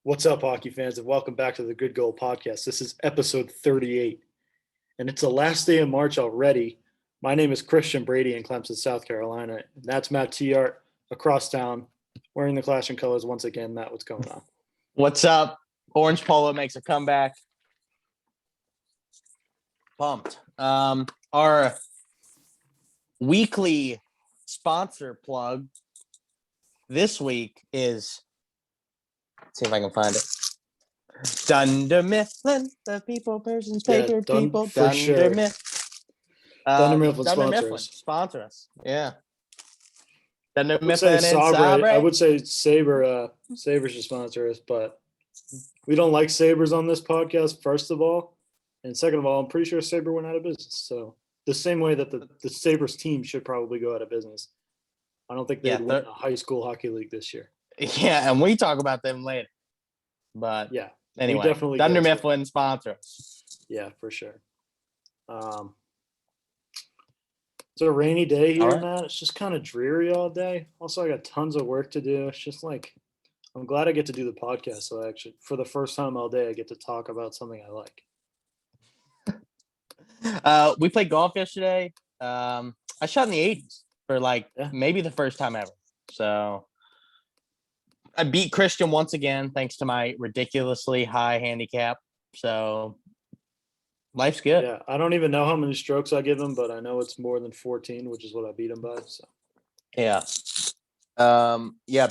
What's up, hockey fans, and welcome back to the Good Goal Podcast. This is episode 38, and it's the last day of March already. My name is Christian Brady in Clemson, South Carolina, and that's Matt Tiart across town wearing the clashing colors once again. Matt, what's going on? What's up? Orange Polo makes a comeback. Pumped. Our weekly sponsor plug this week is, let's see if I can find it. Dunder Mifflin, the people, persons, paper, people. For Dunder sure. Mifflin. Dunder Mifflin Dunder sponsor us. Yeah. Dunder Mifflin and Sabre. I would say Sabre should sponsor us, but we don't like Sabres on this podcast, first of all. And second of all, I'm pretty sure Sabre went out of business. So the same way that the Sabres team should probably go out of business. I don't think they'd win a high school hockey league this year. Yeah, and we talk about them later. But yeah, anyway, definitely Dunder Mifflin sponsor us. Yeah, for sure. It's a rainy day here, right, Matt. It's just kind of dreary all day. Also, I got tons of work to do. It's just like, I'm glad I get to do the podcast. So actually, for the first time all day, I get to talk about something I like. We played golf yesterday. I shot in the 80s for maybe the first time ever. So I beat Christian once again, thanks to my ridiculously high handicap. So life's good. Yeah, I don't even know how many strokes I give him, but I know it's more than 14, which is what I beat him by. So yeah.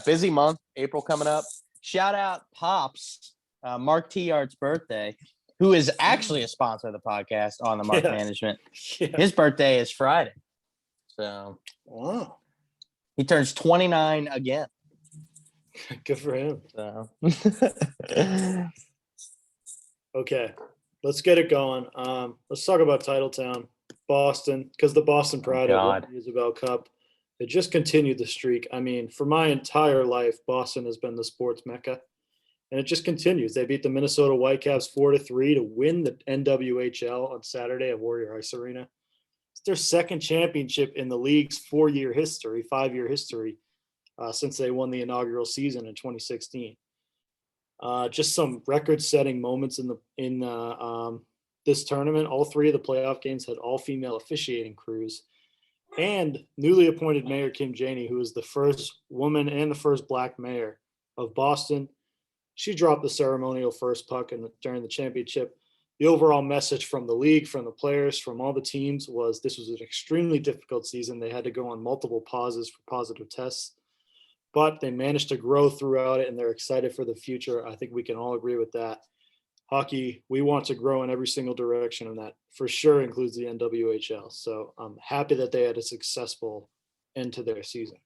Busy month, April coming up. Shout out Pops, Mark Tiart's birthday, who is actually a sponsor of the podcast on the Mark Management. Yeah. His birthday is Friday. So wow. He turns 29 again. Good for him. So. Okay, let's get it going. Let's talk about Titletown, Boston, because the Boston Pride won the Isabel Cup. It just continued the streak. I mean, for my entire life, Boston has been the sports mecca, and it just continues. They beat the Minnesota Whitecaps 4-3 to win the NWHL on Saturday at Warrior Ice Arena. It's their second championship in the league's 5-year history, since they won the inaugural season in 2016. Just some record-setting moments in this tournament. All three of the playoff games had all-female officiating crews, and newly appointed Mayor Kim Janey, who is the first woman and the first Black mayor of Boston. She dropped the ceremonial first puck during the championship. The overall message from the league, from the players, from all the teams was this was an extremely difficult season. They had to go on multiple pauses for positive tests, but they managed to grow throughout it, and they're excited for the future. I think we can all agree with that. Hockey, we want to grow in every single direction, and that for sure includes the NWHL. So I'm happy that they had a successful end to their season.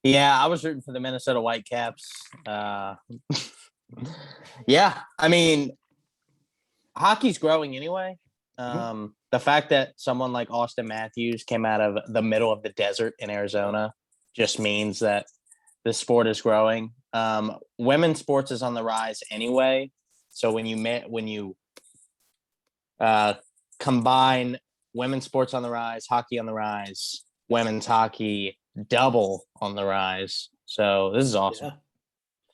Yeah, I was rooting for the Minnesota Whitecaps. Yeah, I mean, hockey's growing anyway. The fact that someone like Austin Matthews came out of the middle of the desert in Arizona just means that the sport is growing. Women's sports is on the rise anyway. So when you combine women's sports on the rise, hockey on the rise, women's hockey double on the rise. So this is awesome. Yeah.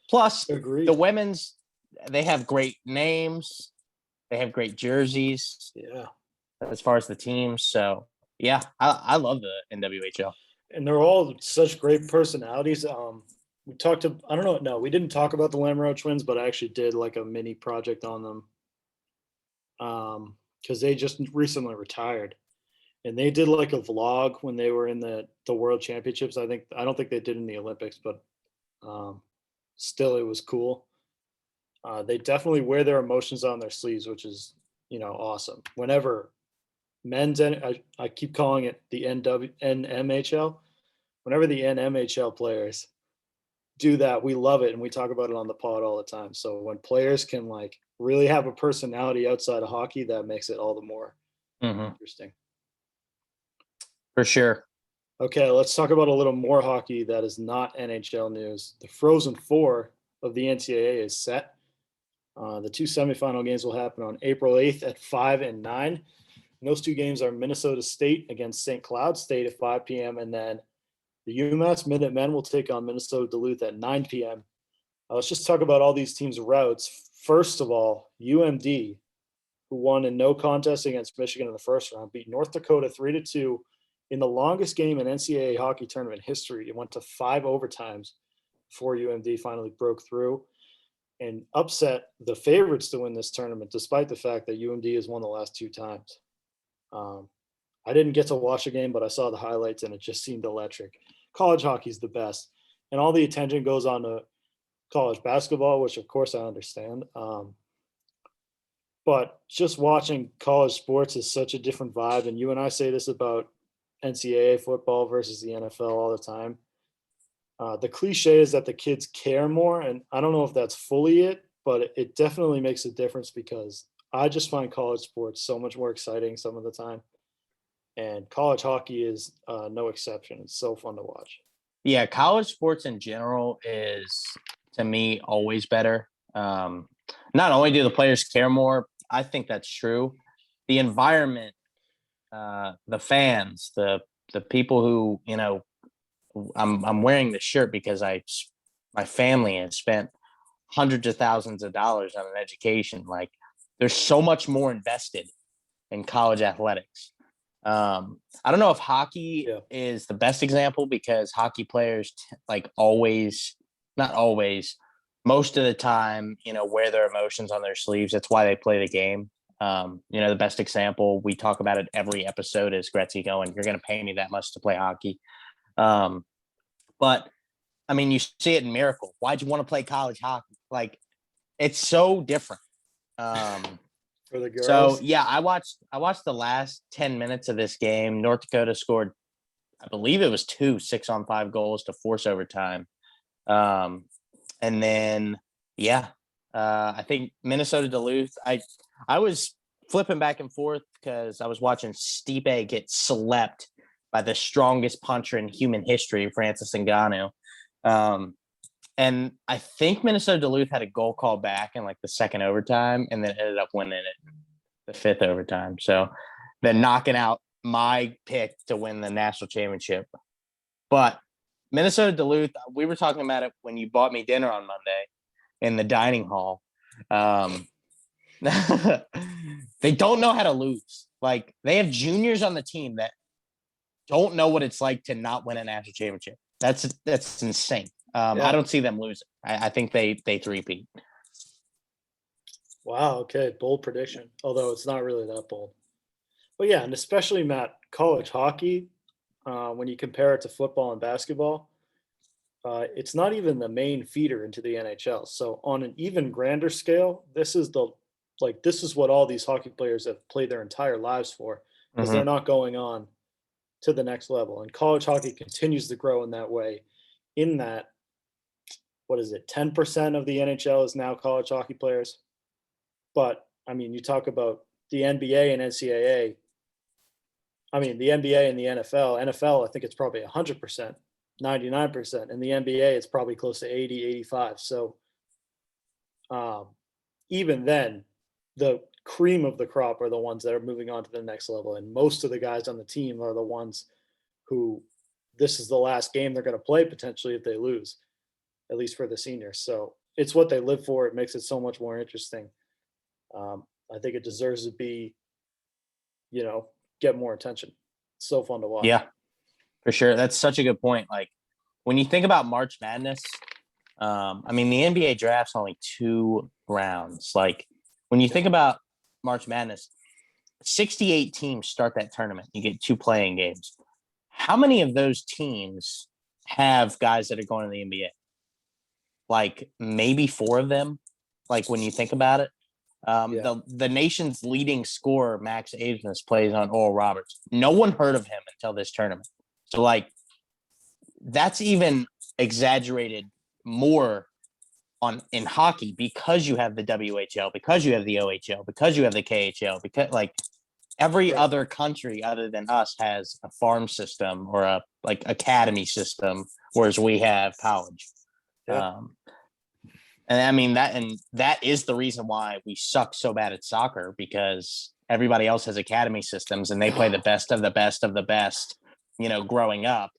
Plus, Agreed. The women's, they have great names. They have great jerseys. Yeah. As far as the teams. So, yeah, I love the NWHL. And they're all such great personalities. We talked to, I don't know, no, we didn't talk about the Lamoureux twins, but I actually did like a mini project on them because they just recently retired. And they did like a vlog when they were in the World Championships. I don't think they did in the Olympics, but still it was cool. They definitely wear their emotions on their sleeves, which is, awesome. Whenever men's, I keep calling it the NMHL. Whenever the NMHL players do that, we love it, and we talk about it on the pod all the time. So when players can really have a personality outside of hockey, that makes it all the more interesting. For sure. Okay, let's talk about a little more hockey that is not NHL news. The Frozen Four of the NCAA is set. The two semifinal games will happen on April 8th at 5 and 9. And those two games are Minnesota State against St. Cloud State at 5 p.m. And then the UMass Minutemen will take on Minnesota Duluth at 9 p.m. Let's just talk about all these teams' routes. First of all, UMD, who won in no contest against Michigan in the first round, beat North Dakota 3-2 in the longest game in NCAA hockey tournament history. It went to 5 overtimes before UMD finally broke through and upset the favorites to win this tournament, despite the fact that UMD has won the last 2 times. I didn't get to watch the game, but I saw the highlights, and it just seemed electric. College hockey is the best, and all the attention goes on to college basketball, which of course I understand. But just watching college sports is such a different vibe, and you and I say this about NCAA football versus the NFL all the time. The cliche is that the kids care more, and I don't know if that's fully it, but it definitely makes a difference because I just find college sports so much more exciting some of the time. And college hockey is no exception. It's so fun to watch. Yeah, college sports in general is, to me, always better. Not only do the players care more, I think that's true. The environment, the fans, the people who, I'm wearing the shirt because my family has spent hundreds of thousands of dollars on an education. Like, there's so much more invested in college athletics. I don't know if hockey is the best example because hockey players not always, most of the time, wear their emotions on their sleeves. That's why they play the game. The best example, we talk about it every episode, is Gretzky going, "You're going to pay me that much to play hockey." But I mean, you see it in Miracle. Why'd you want to play college hockey? Like, it's so different. For the girls. So yeah, I watched the last 10 minutes of this game. North Dakota scored, I believe it was 2 6-on-5 goals to force overtime. And then I think Minnesota Duluth. I was flipping back and forth because I was watching Stipe get slept by the strongest puncher in human history, Francis Ngannou. And I think Minnesota Duluth had a goal call back in like the second overtime and then ended up winning it the 5th overtime. So then knocking out my pick to win the national championship. But Minnesota Duluth, we were talking about it when you bought me dinner on Monday in the dining hall. They don't know how to lose. Like, they have juniors on the team that don't know what it's like to not win a national championship. That's insane. I don't see them losing. I think they three-peat. Wow. Okay. Bold prediction. Although it's not really that bold. But yeah, and especially, Matt, college hockey, when you compare it to football and basketball, it's not even the main feeder into the NHL. So on an even grander scale, this is what all these hockey players have played their entire lives for, because they're not going on to the next level. And college hockey continues to grow in that way, in that, 10% of the NHL is now college hockey players. But I mean, you talk about the NBA and NCAA. I mean, the NBA and the NFL, I think it's probably 100%, 99%. And the NBA, it's probably close to 80, 85. So even then, the cream of the crop are the ones that are moving on to the next level. And most of the guys on the team are the ones who this is the last game they're going to play potentially if they lose, at least for the seniors. So it's what they live for. It makes it so much more interesting. I think it deserves to be, get more attention. It's so fun to watch. Yeah, for sure. That's such a good point. Like, when you think about March Madness, I mean, the NBA draft's only 2 rounds. Like, when you think about March Madness, 68 teams start that tournament. You get 2 playing games. How many of those teams have guys that are going to the NBA? Like, maybe 4 of them. Like, when you think about it, the nation's leading scorer, Max Aitken, plays on Oral Roberts. No one heard of him until this tournament. So, like, that's even exaggerated more in hockey because you have the WHL, because you have the OHL, because you have the KHL, because, like, every other country other than us has a farm system or a academy system, whereas we have college. And I mean that is the reason why we suck so bad at soccer, because everybody else has academy systems and they play the best of the best of the best, growing up,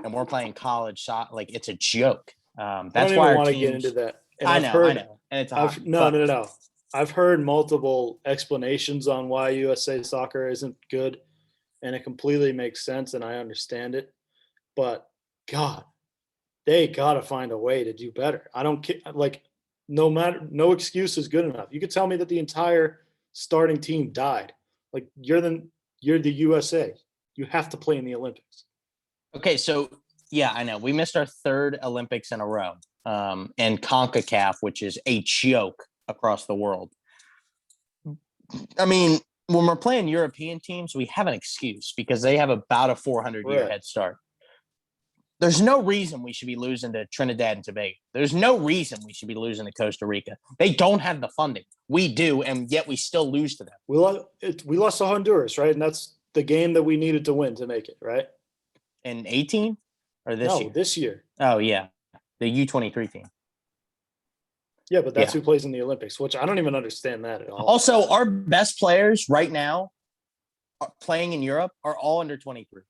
and we're playing college soccer like it's a joke. That's why I don't even want to get into that. And I know, and it's no. I've heard multiple explanations on why USA soccer isn't good, and it completely makes sense, and I understand it. But God, they gotta find a way to do better. I don't care. Like, no excuse is good enough. You could tell me that the entire starting team died. Like, you're the USA. You have to play in the Olympics. Okay, so yeah, I know we missed our third Olympics in a row, and CONCACAF, which is a joke across the world. I mean, when we're playing European teams, we have an excuse because they have about a 400-year head start. There's no reason we should be losing to Trinidad and Tobago. There's no reason we should be losing to Costa Rica. They don't have the funding. We do, and yet we still lose to them. We lost to Honduras, right? And that's the game that we needed to win to make it, right? In 18 or this year? No, this year. Oh, yeah. The U23 team. Yeah, but that's who plays in the Olympics, which I don't even understand that at all. Also, our best players right now playing in Europe are all under 23.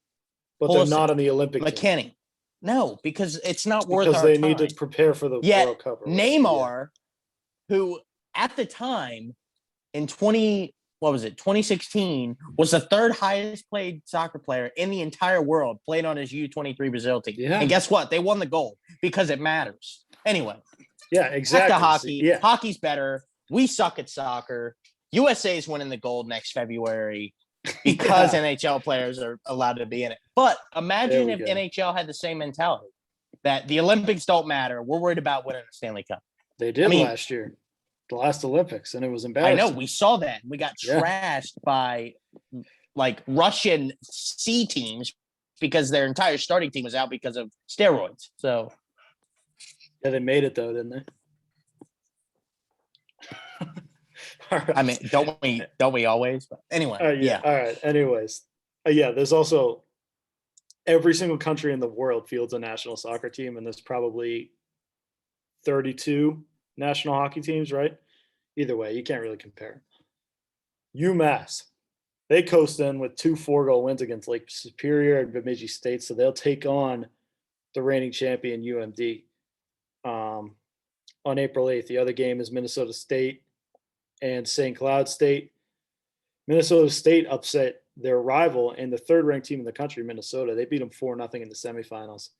But they're not on the Olympic team. McKinney. No, because it's not worth our time. Because they need to prepare for the World Cup. Neymar, who at the time in 2016 was the third highest paid soccer player in the entire world, played on his U23 Brazil team. Yeah. And guess what? They won the gold because it matters. Anyway. Yeah, exactly. Back to hockey. Yeah. Hockey's better. We suck at soccer. USA is winning the gold next February because NHL players are allowed to be in it. But imagine if NHL had the same mentality that the Olympics don't matter. We're worried about winning the Stanley Cup. They did last year, the last Olympics, and it was embarrassing. I know. We saw that. We got trashed by like Russian C teams because their entire starting team was out because of steroids. So yeah, they made it though, didn't they? Right. I mean, don't we always? But anyway, All right. Anyways, there's also every single country in the world fields a national soccer team, and there's probably 32 national hockey teams, right? Either way, you can't really compare. UMass, they coast in with 2 4-goal wins against Lake Superior and Bemidji State, so they'll take on the reigning champion UMD on April 8th. The other game is Minnesota State and St. Cloud State. Minnesota State upset their rival and the third-ranked team in the country, Minnesota. They beat them 4-0 in the semifinals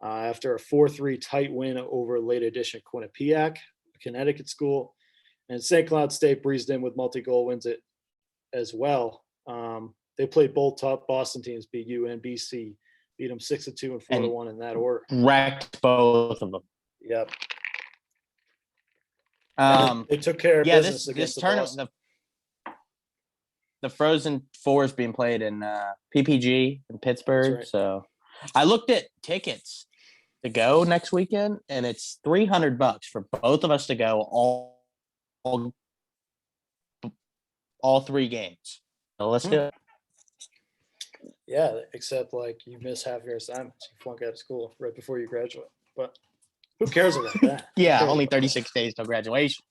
after a 4-3 tight win over late edition Quinnipiac, a Connecticut school. And St. Cloud State breezed in with multi-goal wins as well. They played both top Boston teams, BU and BC, beat them 6-2 and 4-1 in that order. Wrecked both of them. Yep. They took care of business against this tournament. The Frozen Four is being played in PPG in Pittsburgh. Right. So I looked at tickets to go next weekend, and it's $300 for both of us to go all 3 games. So let's do it. Yeah, except like you miss half your assignments. You flunk out of school right before you graduate. But who cares about that? Yeah, only 36 days till graduation.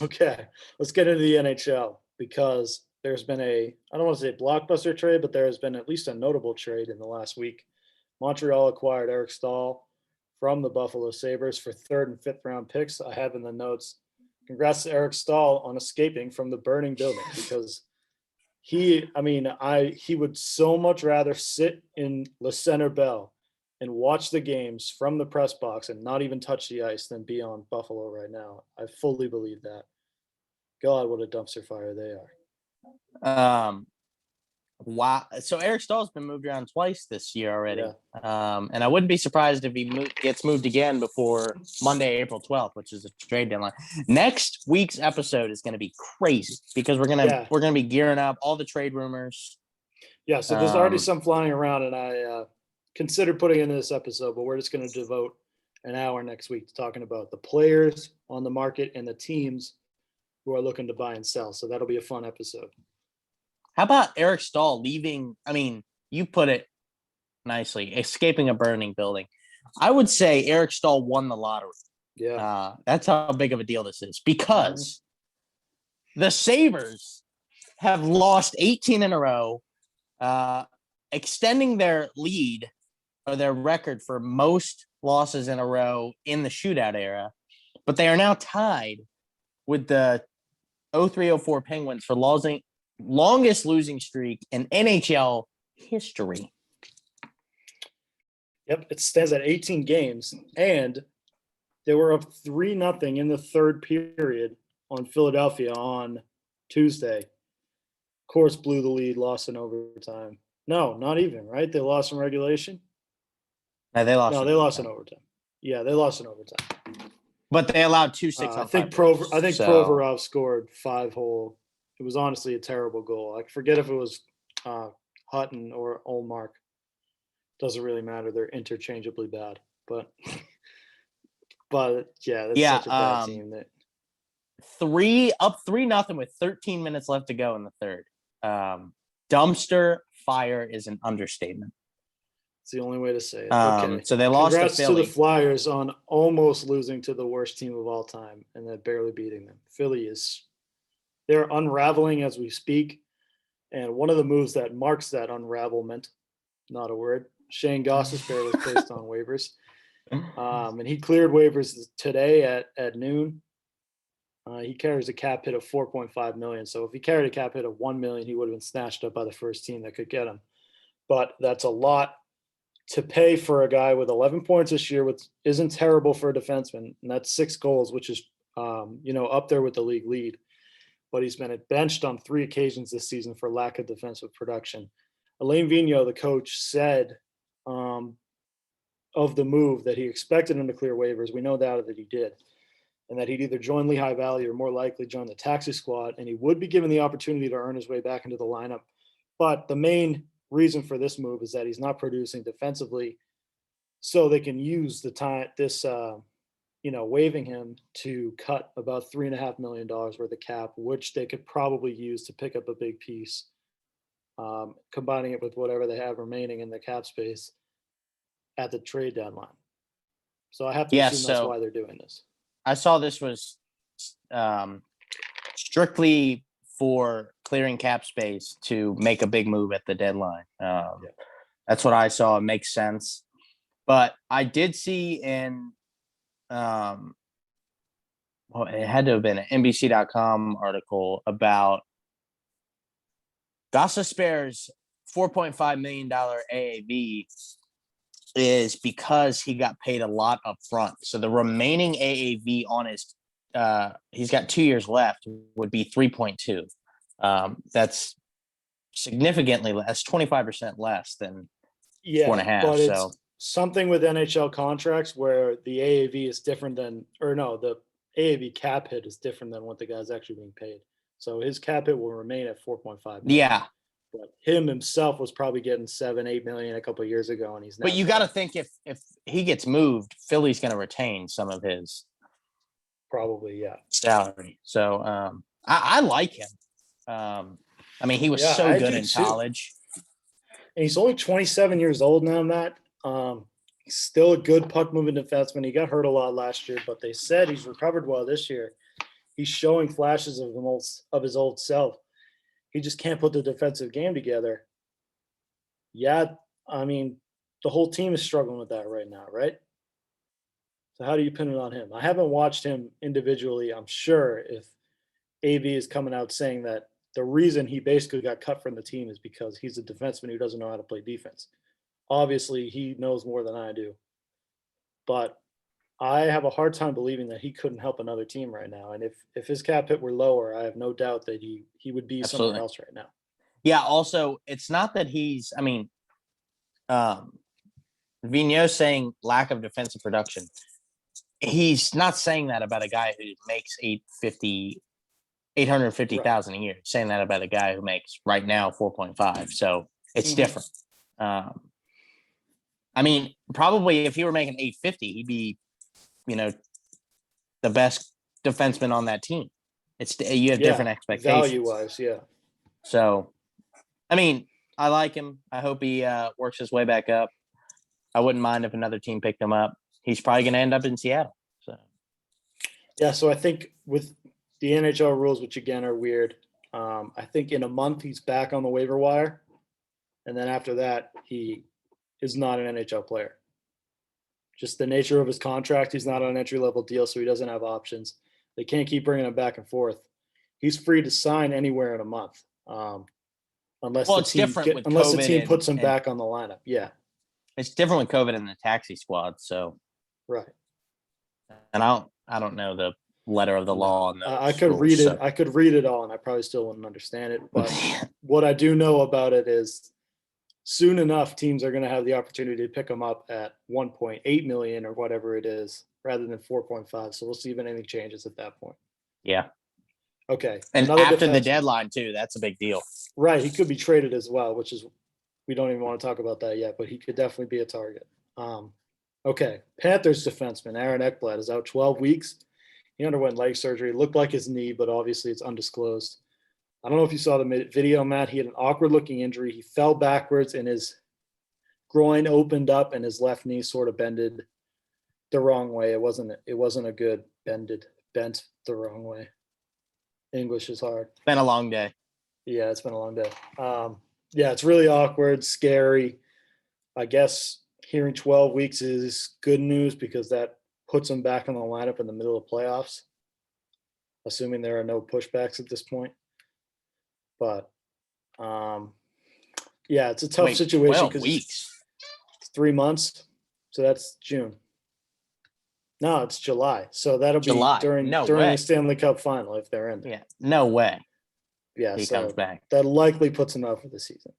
Okay, let's get into the NHL because there's been I don't want to say blockbuster trade, but there has been at least a notable trade in the last week. Montreal acquired Eric Staal from the Buffalo Sabres for 3rd and 5th round picks. I have in the notes. Congrats to Eric Staal on escaping from the burning building because he would so much rather sit in Le Center Bell and watch the games from the press box and not even touch the ice than be on Buffalo right now. I fully believe that. God, what a dumpster fire they are. Wow. So Eric Stahl's been moved around twice this year already. Yeah. And I wouldn't be surprised if he gets moved again before Monday, April 12th, which is the trade deadline. Next week's episode is going to be crazy because we're going to be gearing up all the trade rumors. Yeah. So there's already some flying around, and I considered putting into this episode, but we're just going to devote an hour next week to talking about the players on the market and the teams who are looking to buy and sell. So that'll be a fun episode. How about Eric Staal leaving? I mean, you put it nicely, escaping a burning building. I would say Eric Staal won the lottery. Yeah. That's how big of a deal this is because the Sabres have lost 18 in a row, extending their lead or their record for most losses in a row in the shootout era but they are now tied with the 03-04 Penguins for longest losing streak in NHL history. Yep, it stands at 18 games, and they were up 3-0 in the third period on Philadelphia on Tuesday. Of course, blew the lead, lost in overtime. No, not even, right? They lost in regulation? No, they lost. No, they lost in overtime. Yeah, they lost in overtime. But they allowed 2 6 I think Provorov scored 5-hole. It was honestly a terrible goal. I forget if it was Hutton or Olmark. Doesn't really matter. They're interchangeably bad. But yeah, that's such a bad team. That 3-0 with 13 minutes left to go in the third. Dumpster fire is an understatement. It's the only way to say it. Okay. So they lost Congrats to Philly. The Flyers on almost losing to the worst team of all time and then barely beating them. They're unraveling as we speak. And one of the moves that marks that unravelment, not a word, Shane Gostisbehere was placed on waivers. And he cleared waivers today at noon. He carries a cap hit of $4.5 million. So if he carried a cap hit of $1 million, he would have been snatched up by the first team that could get him. But that's a lot to pay for a guy with 11 points this year, which isn't terrible for a defenseman. And that's 6 goals, which is, up there with the league lead. But he's been benched on 3 occasions this season for lack of defensive production. Alain Vigneault, the coach, said of the move that he expected him to clear waivers. We know that he did. And that he'd either join Lehigh Valley or more likely join the taxi squad, and he would be given the opportunity to earn his way back into the lineup. But the main reason for this move is that he's not producing defensively, so they can use the time, waiving him to cut about $3.5 million worth of cap, which they could probably use to pick up a big piece, combining it with whatever they have remaining in the cap space at the trade deadline. So I have to assume that's why they're doing this. I saw this was strictly for clearing cap space to make a big move at the deadline. That's what I saw. It makes sense. But I did see in, it had to have been an NBC.com article about Gostisbehere's $4.5 million AAV is because he got paid a lot up front. So the remaining AAV on his he's got 2 years left would be 3.2. That's significantly less, 25% less than 4.5. But it's something with NHL contracts where the AAV is different the AAV cap hit is different than what the guy's actually being paid. So his cap hit will remain at 4.5 million. Yeah. But him himself was probably getting 7-8 million a couple of years ago, and he's now. But you got to think if he gets moved, Philly's going to retain some of his salary. So I like him. He was so good in college. And he's only 27 years old now, Matt. He's still a good puck moving defenseman. He got hurt a lot last year, but they said he's recovered well this year. He's showing flashes of his old self. He just can't put the defensive game together. Yeah, the whole team is struggling with that right now, right? So how do you pin it on him? I haven't watched him individually. I'm sure if AV is coming out saying that the reason he basically got cut from the team is because he's a defenseman who doesn't know how to play defense. Obviously, he knows more than I do. But I have a hard time believing that he couldn't help another team right now. And if his cap hit were lower, I have no doubt that he would be somewhere else right now. Yeah, also, it's not that Vigneault saying lack of defensive production. He's not saying that about a guy who makes $850,000 a year. He's saying that about a guy who makes right now 4.5. So it's different. Probably if he were making $850,000, he'd be, the best defenseman on that team. You have different expectations. Value-wise, yeah. So, I like him. I hope he works his way back up. I wouldn't mind if another team picked him up. He's probably going to end up in Seattle. So I think with the NHL rules, which again are weird, I think in a month he's back on the waiver wire. And then after that, he is not an NHL player. Just the nature of his contract. He's not on an entry-level deal, so he doesn't have options. They can't keep bringing him back and forth. He's free to sign anywhere in a month, unless the team puts him back on the lineup. Yeah, it's different with COVID and the taxi squad. So, right. And I don't know the letter of the law on those I could rules, read it. so. I could read it all, and I probably still wouldn't understand it. But what I do know about it is, soon enough, teams are going to have the opportunity to pick them up at 1.8 million or whatever it is, rather than 4.5. So we'll see if anything changes at that point. Yeah. Okay. And after the deadline too, that's a big deal. Right. He could be traded as well, which is, we don't even want to talk about that yet, but he could definitely be a target. Okay. Panthers defenseman Aaron Ekblad is out 12 weeks. He underwent leg surgery. It looked like his knee, but obviously it's undisclosed. I don't know if you saw the video, Matt. He had an awkward-looking injury. He fell backwards, and his groin opened up, and his left knee sort of bended the wrong way. It wasn't a good bent the wrong way. English is hard. It's been a long day. Yeah, it's been a long day. Yeah, it's really awkward, scary. I guess hearing 12 weeks is good news because that puts him back in the lineup in the middle of playoffs, assuming there are no pushbacks at this point. But, yeah, it's a tough situation. 12 weeks. It's 3 months. So that's June. No, it's July. So that'll be during the Stanley Cup final if they're in there. Yeah, no way. Yeah, he comes back. That likely puts him out for the season.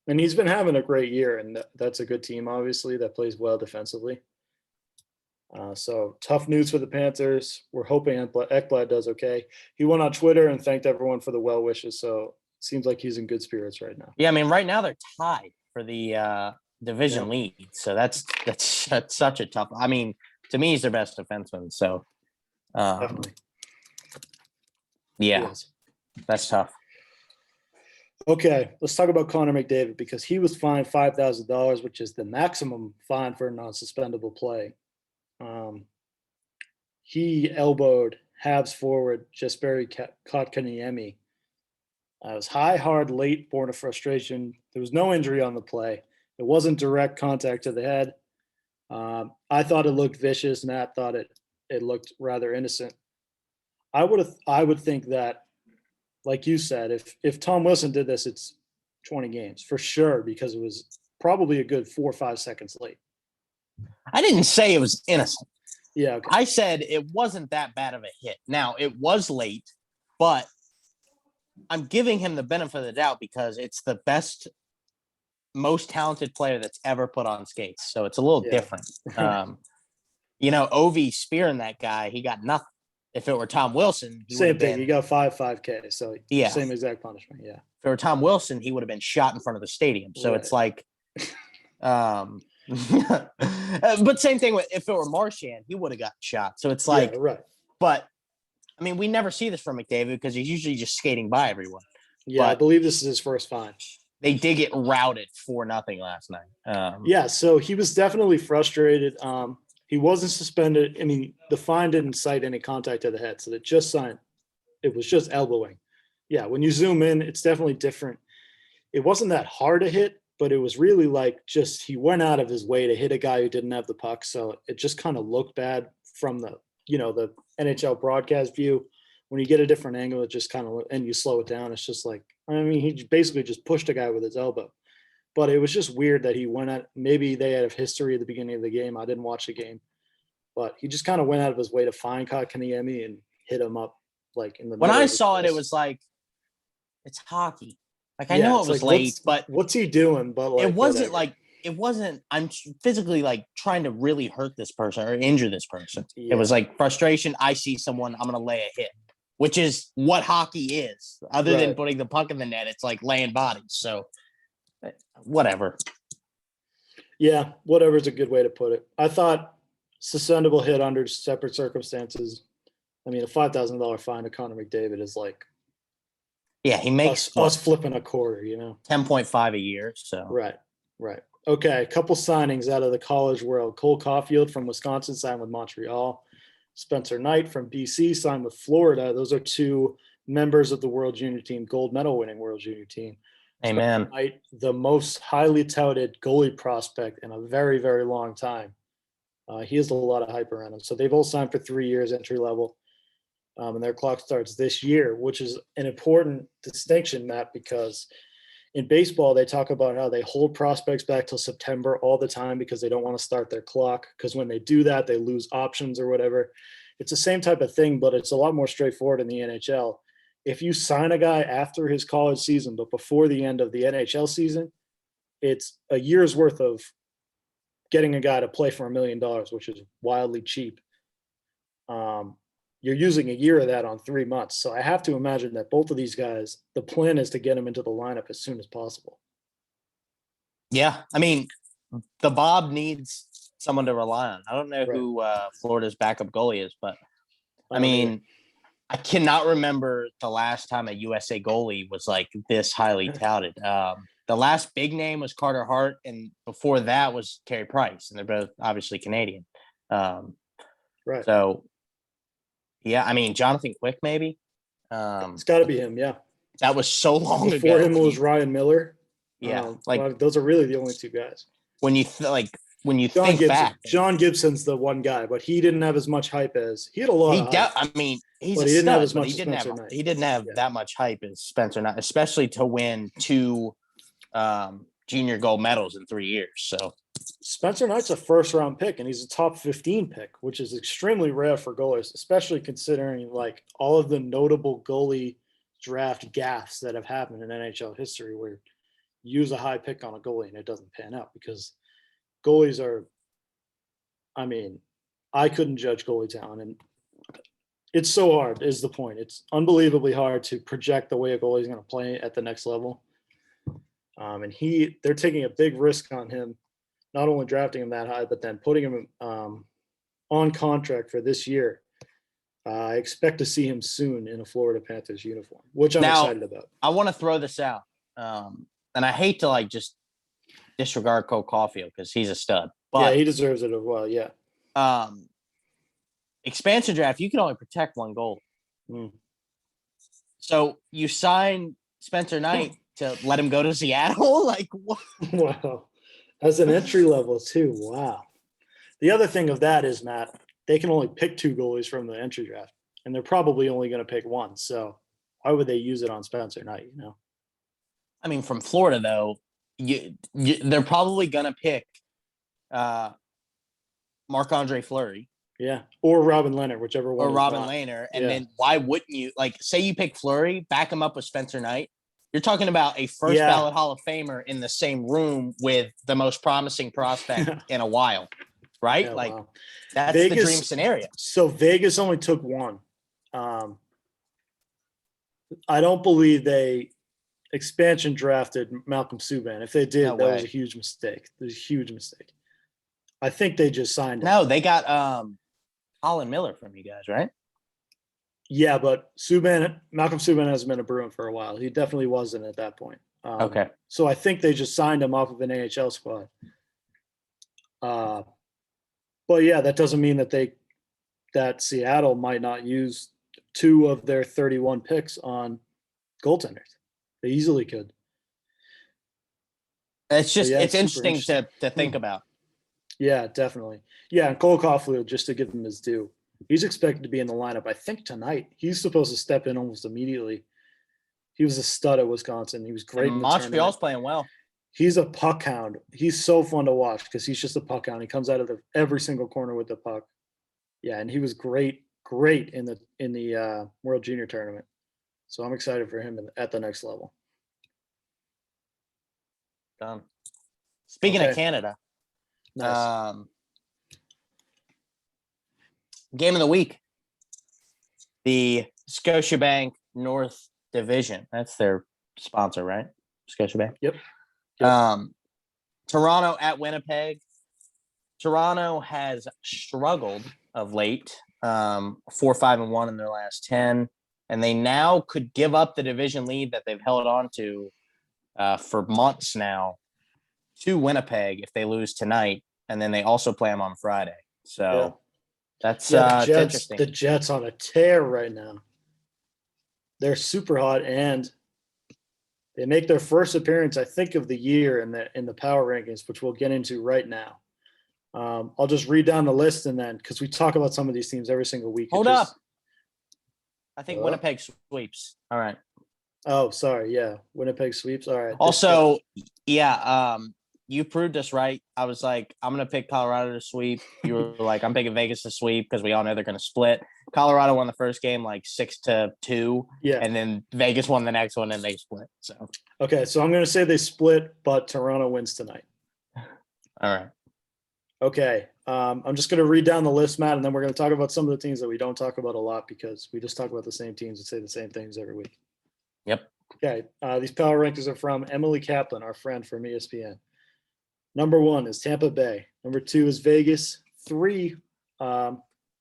And he's been having a great year, and that's a good team, obviously, that plays well defensively. So tough news for the Panthers. We're hoping Ekblad does okay. He went on Twitter and thanked everyone for the well wishes. So it seems like he's in good spirits right now. Yeah, I mean, right now they're tied for the division lead. So that's such a tough. I mean, to me, he's their best defenseman. So, definitely. Yeah, that's tough. Okay, let's talk about Connor McDavid because he was fined $5,000, which is the maximum fine for a non-suspendable play. He elbowed Habs forward Jesperi Kotkaniemi. It was high, hard, late, born of frustration. There was no injury on the play. It wasn't direct contact to the head. I thought it looked vicious. Matt thought it looked rather innocent. I would think that, like you said, if Tom Wilson did this, it's 20 games for sure because it was probably a good 4 or 5 seconds late. I didn't say it was innocent. Yeah, okay. I said it wasn't that bad of a hit. Now, it was late, but I'm giving him the benefit of the doubt because it's the best, most talented player that's ever put on skates. So it's a little different. Ovi spearing that guy, he got nothing. If it were Tom Wilson, same thing. He got 5K. So same exact punishment. Yeah. If it were Tom Wilson, he would have been shot in front of the stadium. So it's like, but same thing with if it were Marchand, he would have gotten shot. So it's like, right. But I mean, we never see this from McDavid because he's usually just skating by everyone. Yeah, but I believe this is his first fine. They did get routed 4-0 last night. Yeah, so he was definitely frustrated. He wasn't suspended. I mean, the fine didn't cite any contact to the head, so it was just elbowing. Yeah, when you zoom in, it's definitely different. It wasn't that hard a hit, but it was really like just he went out of his way to hit a guy who didn't have the puck, so it just kind of looked bad from the NHL broadcast view. When you get a different angle, it just kind of and you slow it down. It's just like, I mean, he basically just pushed a guy with his elbow. But it was just weird that he went at, maybe they had a history at the beginning of the game. I didn't watch the game, but he just kind of went out of his way to find Kotkaniemi and hit him up like in the. When I saw it, it was like, it's hockey. Like I know it was like, late, but what's he doing? But like, it wasn't. I'm physically like trying to really hurt this person or injure this person. Yeah. It was like frustration. I see someone, I'm gonna lay a hit, which is what hockey is. Other than putting the puck in the net, it's like laying bodies. So. Whatever. Yeah, whatever is a good way to put it. I thought suspendable hit under separate circumstances. I mean, a $5,000 fine to Connor McDavid is like, yeah, he makes us flipping a quarter, 10.5 a year. So right. Okay, a couple signings out of the college world. Cole Caulfield from Wisconsin signed with Montreal. Spencer Knight from BC signed with Florida. Those are two members of the World Junior team, gold medal winning World Junior team. Amen. The most highly touted goalie prospect in a very, very long time. He has a lot of hype around him. So they've all signed for 3 years, entry level. And their clock starts this year, which is an important distinction, Matt, because in baseball, they talk about how they hold prospects back till September all the time because they don't want to start their clock. Because when they do that, they lose options or whatever. It's the same type of thing, but it's a lot more straightforward in the NHL. If you sign a guy after his college season, but before the end of the NHL season, it's a year's worth of getting a guy to play for $1 million, which is wildly cheap. You're using a year of that on 3 months. So I have to imagine that both of these guys, the plan is to get them into the lineup as soon as possible. Yeah. I mean, the Bob needs someone to rely on. I don't know who Florida's backup goalie is, but I mean, I cannot remember the last time a USA goalie was like this highly touted. The last big name was Carter Hart, and before that was Carey Price, and they're both obviously Canadian. So, yeah, I mean, Jonathan Quick, maybe. It's got to be him, yeah. That was so long ago. Before him was Ryan Miller. Yeah, those are really the only two guys. When you think back, John Gibson's the one guy, but he didn't have as much hype as he had a lot of hype. I mean, he's but a he didn't stud, have as much. He didn't have that much hype as Spencer Knight, especially to win 2 junior gold medals in 3 years. So Spencer Knight's a first-round pick, and he's a top 15 pick, which is extremely rare for goalies, especially considering like all of the notable goalie draft gaffes that have happened in NHL history, where you use a high pick on a goalie and it doesn't pan out because goalies are. I mean, I couldn't judge goalie talent, and it's so hard. Is the point? It's unbelievably hard to project the way a goalie is going to play at the next level. And they're taking a big risk on him, not only drafting him that high, but then putting him on contract for this year. I expect to see him soon in a Florida Panthers uniform, which I'm excited about. I want to throw this out, and I hate to like just disregard Cole Caulfield because he's a stud. But, yeah, he deserves it as well. Yeah. Expansion draft, you can only protect one goal. So you sign Spencer Knight to let him go to Seattle? Like, what? Wow. As an entry level, too. Wow. The other thing of that is, Matt, they can only pick 2 goalies from the entry draft, and they're probably only going to pick 1. So why would they use it on Spencer Knight, you know? I mean, from Florida, though, they're probably going to pick Marc-Andre Fleury. Yeah, or Robin Leonard, whichever one. Or Robin Lehner. And then why wouldn't you, like, say you pick Fleury, back him up with Spencer Knight. You're talking about a first ballot Hall of Famer in the same room with the most promising prospect in a while, right? Yeah, that's Vegas, the dream scenario. So Vegas only took 1. I don't believe they expansion drafted Malcolm Subban. If they did, that was a huge mistake. It was a huge mistake. I think they just signed him. No, they got Colin Miller from you guys, right? Yeah, but Malcolm Subban hasn't been a Bruin for a while. He definitely wasn't at that point. Okay. So I think they just signed him off of an AHL squad. But yeah, that doesn't mean that Seattle might not use 2 of their 31 picks on goaltenders. They easily could. It's just it's interesting to think about. Yeah, definitely. Yeah, and Cole Caulfield, just to give him his due, he's expected to be in the lineup, I think, tonight. He's supposed to step in almost immediately. He was a stud at Wisconsin. He was great in the Montreal's playing well. He's a puck hound. He's so fun to watch because he's just a puck hound. He comes out of every single corner with the puck. Yeah, and he was great in the World Junior Tournament. So I'm excited for him at the next level. Done. Speaking of Canada, nice. Game of the week, the Scotiabank North Division. That's their sponsor, right? Scotiabank. Yep. Toronto at Winnipeg. Toronto has struggled of late, 4-5-1 in their last 10, and they now could give up the division lead that they've held on to for months now to Winnipeg if they lose tonight, and then they also play them on Friday. So that's interesting. The Jets on a tear right now. They're super hot, and they make their first appearance, I think, of the year in the Power Rankings, which we'll get into right now. I'll just read down the list and then because we talk about some of these teams every single week. Hold up. I think Winnipeg sweeps. All right. Oh, sorry. Yeah. Winnipeg sweeps. All right. Also, you proved us right. I was like, I'm going to pick Colorado to sweep. You were like, I'm picking Vegas to sweep because we all know they're going to split. Colorado won the first game like 6-2. Yeah. And then Vegas won the next one and they split. So okay. So I'm going to say they split, but Toronto wins tonight. All right. Okay. I'm just going to read down the list, Matt, and then we're going to talk about some of the teams that we don't talk about a lot because we just talk about the same teams and say the same things every week. Yep. Okay. These power rankings are from Emily Kaplan, our friend from ESPN. Number 1 is Tampa Bay. Number 2 is Vegas. 3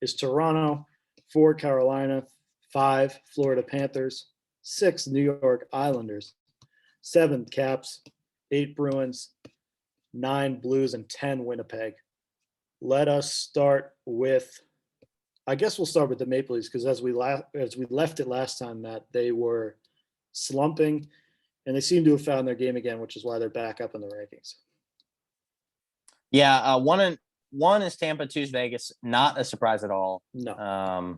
is Toronto. 4, Carolina. 5, Florida Panthers. 6, New York Islanders. 7, Caps. 8, Bruins. 9, Blues, and 10, Winnipeg. Let us start with, I guess we'll start with the Maple Leafs because as we left it last time, Matt, they were slumping, and they seem to have found their game again, which is why they're back up in the rankings. Yeah, one is Tampa, 2 is Vegas. Not a surprise at all. No.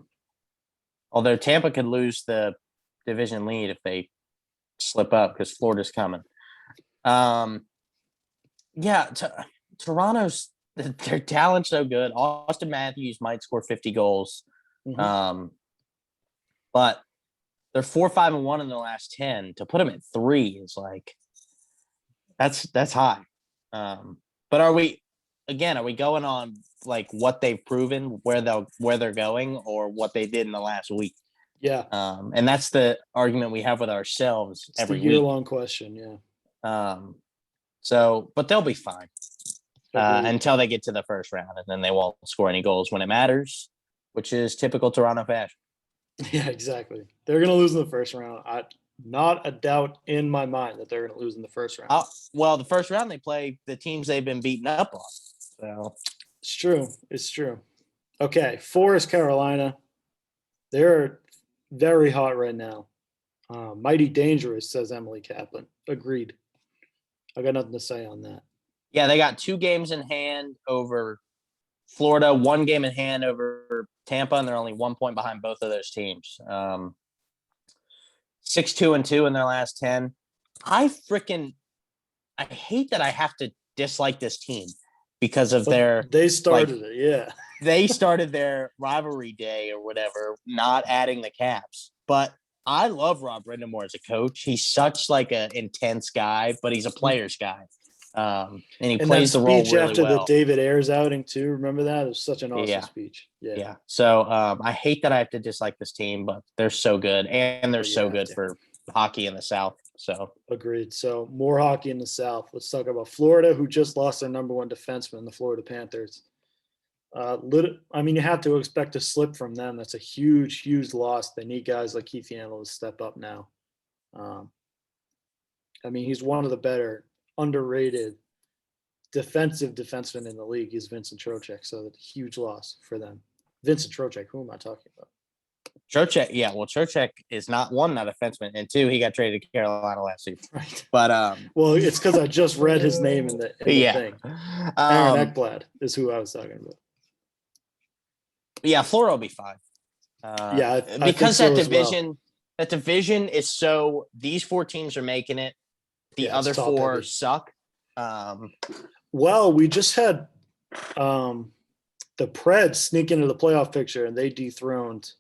Although Tampa could lose the division lead if they slip up because Florida's coming. Toronto's their talent's so good. Austin Matthews might score 50 goals. Mm-hmm. But they're 4-5-1 in the last 10. To put them at 3 is like that's high. But are we going on like what they've proven, where they're going, or what they did in the last week? Yeah. And that's the argument we have with ourselves every week. Year-long question, yeah. But they'll be fine until they get to the first round, and then they won't score any goals when it matters, which is typical Toronto fashion. Yeah, exactly. They're going to lose in the first round. Not a doubt in my mind that they're going to lose in the first round. Well, the first round they play the teams they've been beaten up on. So it's true. Okay, 4 is Carolina. They're very hot right now. Mighty dangerous, says Emily Kaplan. Agreed. I got nothing to say on that. Yeah, they got 2 games in hand over Florida, 1 game in hand over Tampa, and they're only 1 point behind both of those teams. 6-2-2 in their last 10. I hate that I have to dislike this team because of they started it, yeah. They started their rivalry day or whatever, not adding the Caps. But I love Rob Brindamore as a coach. He's such like an intense guy, but he's a player's guy. And he plays the role really well. After the David Ayres outing too, remember that? It was such an awesome speech. Yeah. So I hate that I have to dislike this team, but they're so good, and they're so good for hockey in the South. So agreed. So more hockey in the South. Let's talk about Florida, who just lost their number 1 defenseman, the Florida Panthers. You have to expect a slip from them. That's a huge, huge loss. They need guys like Keith Yandle to step up now. He's one of the better underrated defensive defensemen in the league. He's Vincent Trocheck, so that's a huge loss for them. Vincent Trocheck, who am I talking about? Trocheck, yeah. Well, Trocheck is not a defenseman, and 2, he got traded to Carolina last season. Right. But well, it's because I just read his name in the thing. Aaron Ekblad is who I was talking about. Yeah, Florida will be fine. Because that division is so. These 4 teams are making it. The other 4 suck. Well, we just had the Preds sneak into the playoff picture, and they dethroned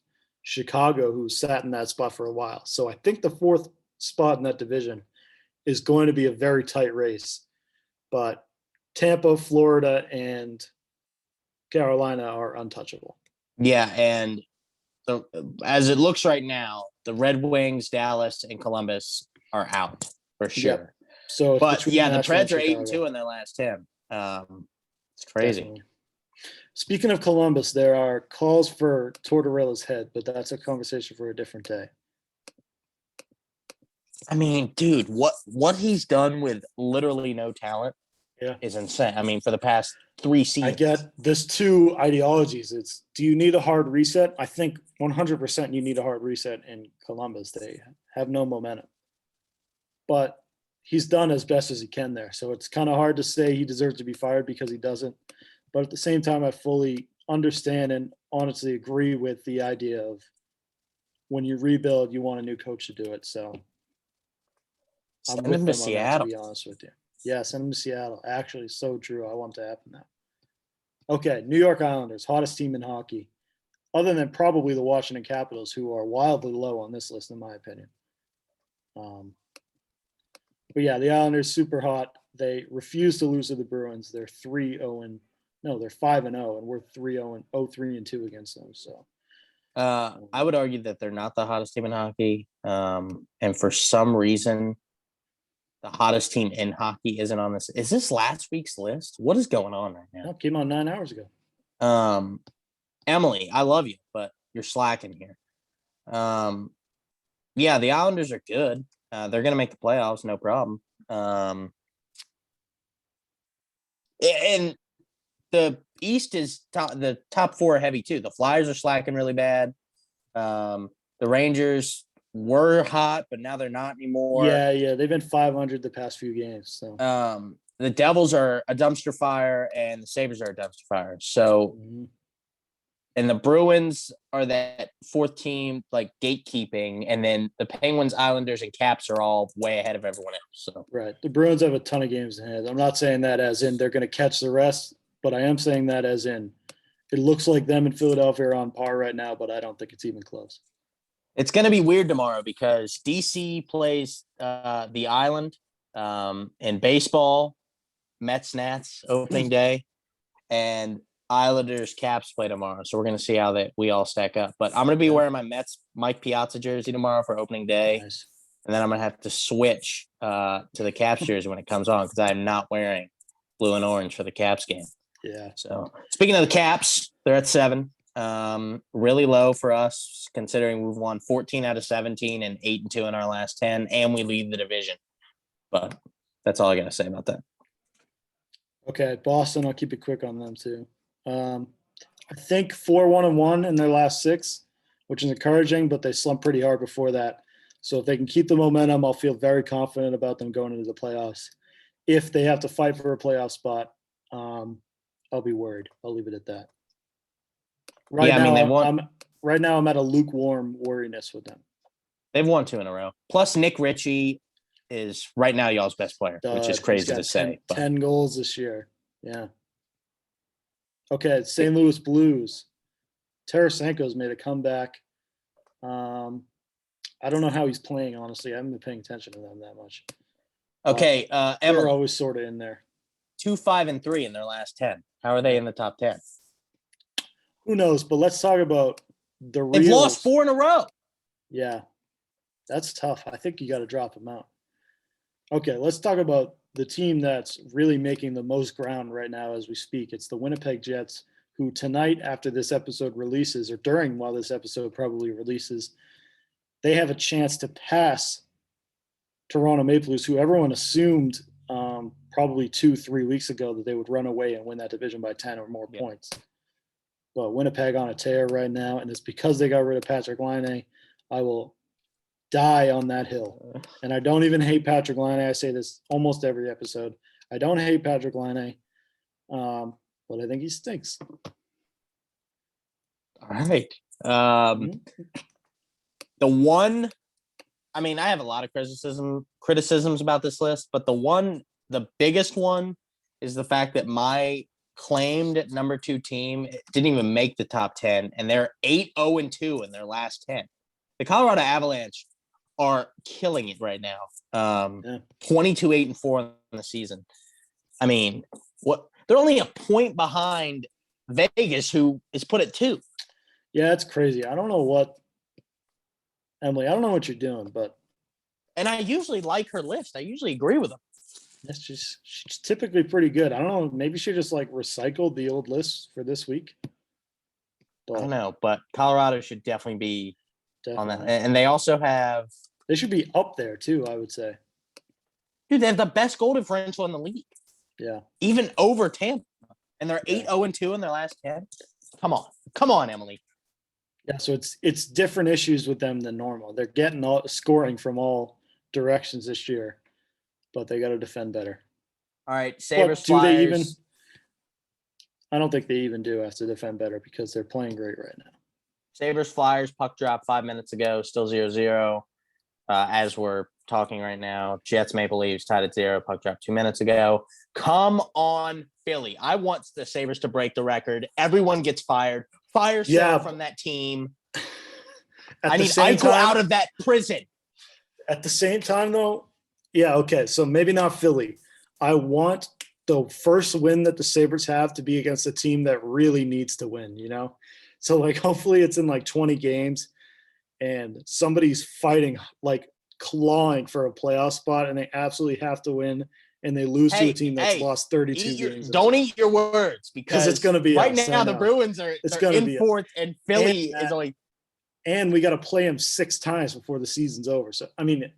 Chicago, who sat in that spot for a while. So I think the 4th spot in that division is going to be a very tight race. But Tampa, Florida, and Carolina are untouchable. Yeah, and so as it looks right now, the Red Wings, Dallas, and Columbus are out for sure. Yep. So, the Preds are 8-2 in their last 10. It's crazy. Definitely. Speaking of Columbus, there are calls for Tortorella's head, but that's a conversation for a different day. Dude, what he's done with literally no talent is insane. For the past 3 seasons. I get there's 2 ideologies. It's, do you need a hard reset? I think 100% you need a hard reset in Columbus. They have no momentum. But he's done as best as he can there. So it's kind of hard to say he deserves to be fired because he doesn't. But at the same time, I fully understand and honestly agree with the idea of when you rebuild, you want a new coach to do it. So I'm Send with him to them on that, to Seattle. be honest with you. Yeah, send them to Seattle. Actually, so true. I want to happen now. Okay, New York Islanders, hottest team in hockey, other than probably the Washington Capitals, who are wildly low on this list, in my opinion. But yeah, the Islanders super hot. They refuse to lose to the Bruins. They're 3-0 and no, they're 5-0, and we're 3-0 and 3-2 against them. So I would argue that they're not the hottest team in hockey. And for some reason, the hottest team in hockey isn't on this. Is this last week's list? What is going on right now? it came on 9 hours ago. Emily, I love you, but you're slacking here. Yeah, the Islanders are good. They're going to make the playoffs, no problem. And the East is the top four are heavy too. The Flyers are slacking really bad. The Rangers were hot, but now they're not anymore. Yeah, they've been 500 the past few games. So the Devils are a dumpster fire, and the Sabres are a dumpster fire. So, and the Bruins are that fourth team, like gatekeeping, and then the Penguins, Islanders, and Caps are all way ahead of everyone else. So right, the Bruins have a ton of games ahead. I'm not saying that as in they're going to catch the rest, but I am saying that as in it looks like them and Philadelphia are on par right now, but I don't think it's even close. It's going to be weird tomorrow because DC plays the Island in baseball, Mets Nats opening day, and Islanders Caps play tomorrow. So we're going to see how we all stack up. But I'm going to be wearing my Mets Mike Piazza jersey tomorrow for opening day. Nice. And then I'm going to have to switch to the Caps jersey when it comes on because I'm not wearing blue and orange for the Caps game. Yeah. So speaking of the Caps, they're at 7. Really low for us considering we've won 14 out of 17 and 8-2 in our last 10, and we lead the division. But that's all I got to say about that. Okay, Boston, I'll keep it quick on them too. I think 4-1-1 in their last 6, which is encouraging, but they slumped pretty hard before that. So if they can keep the momentum, I'll feel very confident about them going into the playoffs. If they have to fight for a playoff spot, I'll be worried. I'll leave it at that. Right now, I'm at a lukewarm worriness with them. They've won 2 in a row. Plus, Nick Ritchie is right now y'all's best player, which is crazy to say. 10 goals this year. Yeah. Okay, St. Louis Blues. Tarasenko's made a comeback. I don't know how he's playing, honestly. I haven't been paying attention to them that much. Okay, Emily, they're always sort of in there. 2-5-3 in their last 10. How are they in the top 10? Who knows? But let's talk about the real. They've lost 4 in a row. Yeah, that's tough. I think you got to drop them out. Okay, let's talk about the team that's really making the most ground right now as we speak. It's the Winnipeg Jets, who tonight, after this episode releases, or during while this episode probably releases, they have a chance to pass Toronto Maple Leafs, who everyone assumed probably 2-3 weeks ago that they would run away and win that division by 10 or more points. But Winnipeg on a tear right now, and it's because they got rid of Patrick Laine. I will die on that hill. And I don't even hate Patrick Laine. I say this almost every episode. I don't hate Patrick Laine, but I think he stinks. All right. The one, I mean, I have a lot of criticisms about this list, but the biggest one is the fact that my claimed number 2 team didn't even make the top 10, and they're 8-0-2 in their last 10. The Colorado Avalanche are killing it right now. 22-8-4 in the season. I mean, they're only a point behind Vegas, who is put at 2. Yeah, it's crazy. I don't know what, Emily, I don't know what you're doing, but. And I usually like her list. I usually agree with them. She's typically pretty good. I don't know. Maybe she just like recycled the old list for this week. But I don't know, but Colorado should definitely be on that. And they also have. They should be up there too, I would say. Dude, they have the best goal differential in the league. Yeah. Even over Tampa. And they're 8-0-2 in their last 10. Come on, Emily. Yeah, so it's different issues with them than normal. They're getting scoring from all directions this year, but they got to defend better. All right, Sabres, Flyers. I don't think they even do have to defend better because they're playing great right now. Sabres, Flyers, puck drop 5 minutes ago, still 0-0. As we're talking right now, Jets, Maple Leafs tied at 0, puck drop 2 minutes ago. Come on, Philly. I want the Sabres to break the record. Everyone gets fired. Fire sale from that team. I need Eichel out of that prison. At the same time, though, yeah, okay, so maybe not Philly. I want the first win that the Sabres have to be against a team that really needs to win, you know? So, like, hopefully it's in, like, 20 games and somebody's fighting, like, clawing for a playoff spot and they absolutely have to win and they lose to a team that's lost 32 games. Don't eat your words because it's going to be right now the Bruins are in fourth and Philly is only – and we got to play them 6 times before the season's over. So, I mean,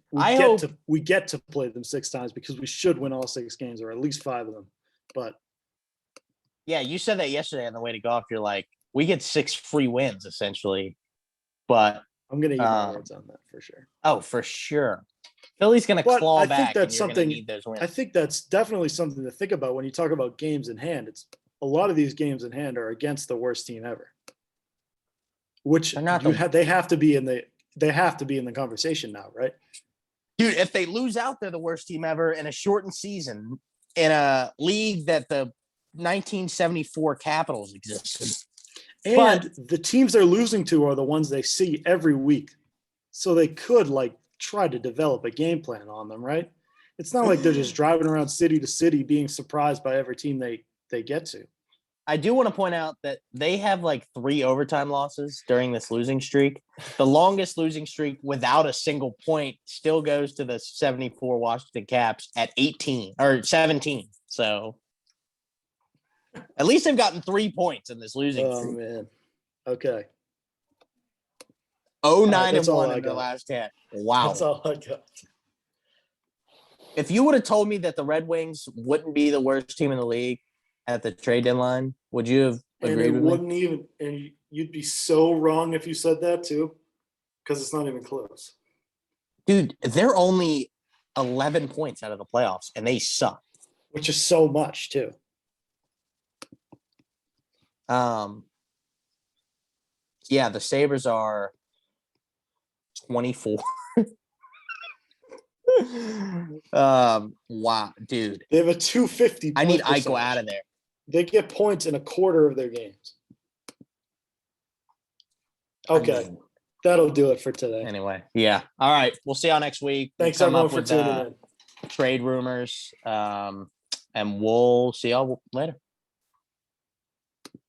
we get to play them 6 times because we should win all 6 games or at least 5 of them. But yeah, you said that yesterday on the way to golf. You're like, we get 6 free wins essentially. But I'm going to eat my words on that for sure. Oh, for sure. Philly's going to claw back. I think that's something. Need those wins. I think that's definitely something to think about when you talk about games in hand. It's a lot of these games in hand are against the worst team ever. Which they have to be in the conversation now, right? Dude, if they lose out, they're the worst team ever in a shortened season in a league that the 1974 Capitals existed. And the teams they're losing to are the ones they see every week. So they could try to develop a game plan on them, right? It's not like they're just driving around city to city being surprised by every team they get to. I do want to point out that they have 3 overtime losses during this losing streak. The longest losing streak without a single point still goes to the 74 Washington Caps at 18 or 17. So at least they've gotten 3 points in this losing streak. Oh, man. Okay. 9-1 in their last 10. Wow. That's all I got. If you would have told me that the Red Wings wouldn't be the worst team in the league at the trade deadline, would you have agreed with me? And you'd be so wrong if you said that too, because it's not even close. Dude, they're only 11 points out of the playoffs, and they suck. Which is so much too. Yeah, the Sabres are 24. Wow, dude. They have a 250. I need Eichel out of there. They get points in a quarter of their games. Okay. That'll do it for today. Anyway, yeah. All right. We'll see y'all next week. Thanks everyone for tuning in. Trade rumors. And we'll see y'all later.